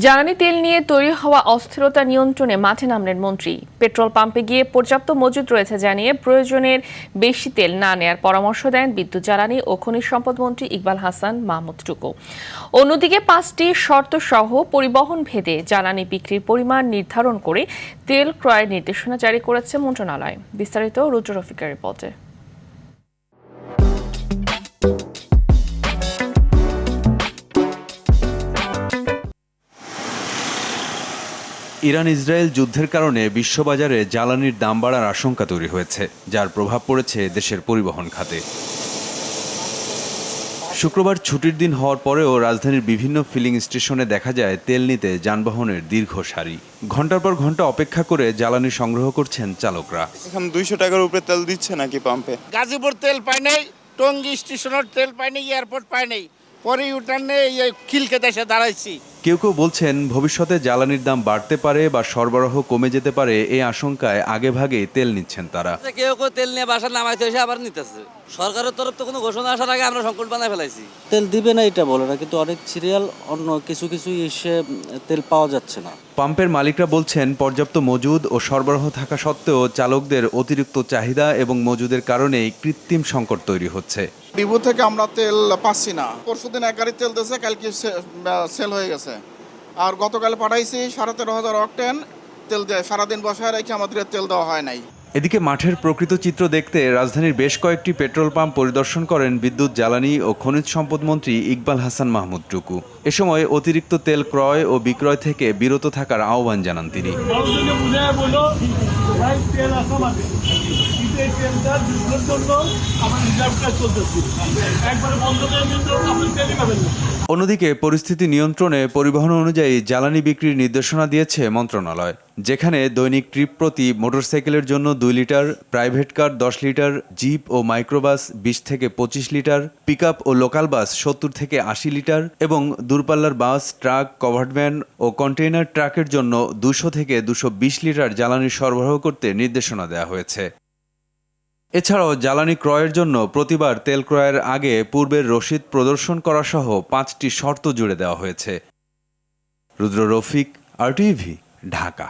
জ্বালানি তেল নিয়ে তৈরি হওয়া অস্থিরতা নিয়ন্ত্রণে মাঠে নামলেন মন্ত্রী। পেট্রোল পাম্পে গিয়ে পর্যাপ্ত মজুদ রয়েছে জানিয়ে প্রয়োজনের বেশি তেল না নেয়ার পরামর্শ দেন বিদ্যুৎ, জ্বালানি ও খনিজ সম্পদ মন্ত্রী ইকবাল হাসান মাহমুদ টুকু। অন্যদিকে 5টি শর্ত সহ পরিবহন ভেদে জ্বালানি বিক্রির পরিমাণ নির্ধারণ করে তেল ক্রয়ের নির্দেশনা জারি করেছে মন্ত্রণালয়। বিস্তারিত রুদ্র রফিকের রিপোর্টে। ইরান ইসরায়েল যুদ্ধের কারণে বিশ্ববাজারে জ্বালানির দাম বাড়ার আশঙ্কা তৈরি হয়েছে, যার প্রভাব পড়েছে দেশের পরিবহন খাতে। শুক্রবার ছুটির দিন হওয়ার পরেও রাজধানীর বিভিন্ন ফিলিং স্টেশনে দেখা যায় তেল নিতে যানবাহনের দীর্ঘ সারি। ঘন্টার পর ঘন্টা অপেক্ষা করে জ্বালানি সংগ্রহ করছেন চালকরা। এখন 200 টাকার উপরে তেল দিচ্ছে নাকি পাম্পে? গাজীপুর তেল পায় নাই, টঙ্গী স্টেশনের তেল পায় নাই, এয়ারপোর্ট পায় নাই, পরে ইউটার্নে এই খিলকেতে এসে দাঁড়াইছি। কেউ কেউ বলছেন ভবিষ্যতে জ্বালানির দাম বাড়তে পারে বা সরবরাহ কমে যেতে পারে, এই আশঙ্কায় আগেভাগেই তেল নিচ্ছেন তারা। কেউ কেউ তেল নিয়ে বাসা নামাইতে এসে আবার নিতেছে। সরকারের তরফ তো কোনো ঘোষণা আসার আগে আমরা সংকট বানায় ফেলাইছি। তেল দিবে না এটা বলে না, কিন্তু অনেক সিরিয়াল অন্য কিছু এসে তেল পাওয়া যাচ্ছে না। পাম্পের মালিকরা বলছেন পর্যাপ্ত মজুদ ও সরবরাহ থাকা সত্ত্বেও চালকদের অতিরিক্ত চাহিদা এবং মজুদের কারণেই কৃত্রিম সংকট তৈরি হচ্ছে। ডিপো থেকে আমরা তেল পাচ্ছি না। পরশুদিন এক গাড়ি তেল দিয়েছে, কালকে সেল হয়ে গেছে। আর গতকাল পাঠাইছি 13,500 অকটেন তেল দিয়ে সারাদিন বসায় রেখে আমাদের তেল দেওয়া হয় নাই। এদিকে মাঠের প্রকৃত চিত্র দেখতে রাজধানীর বেশ কয়েকটি পেট্রোল পাম্প পরিদর্শন করেন বিদ্যুৎ, জ্বালানি ও খনিজ সম্পদ মন্ত্রী ইকবাল হাসান মাহমুদ টুকু। এ সময় অতিরিক্ত তেল ক্রয় ও বিক্রয় থেকে বিরত থাকার আহ্বান জানান তিনি। অন্যদিকে পরিস্থিতি নিয়ন্ত্রণে পরিবহন অনুযায়ী জ্বালানি বিক্রির নির্দেশনা দিয়েছে মন্ত্রণালয়, যেখানে দৈনিক ট্রিপ প্রতি মোটরসাইকেলের জন্য 2 litre, private car 10 litre, jeep ও মাইক্রোবাস 20 থেকে 25 লিটার, পিকআপ ও লোকাল বাস 70 থেকে 80 লিটার এবং দূরপাল্লার বাস, ট্রাক, কভার্ড ভ্যান ও কন্টেইনার ট্রাকের জন্য 200 থেকে 220 লিটার জ্বালানি সরবরাহ করতে নির্দেশনা দেওয়া হয়েছে। এছাড়াও জ্বালানি ক্রয়ের জন্য প্রতিবার তেল ক্রয়ের আগে পূর্বের রসিদ প্রদর্শন করা সহ 5টি শর্ত জুড়ে দেওয়া হয়েছে। রুদ্র রফিক, RTV, ঢাকা।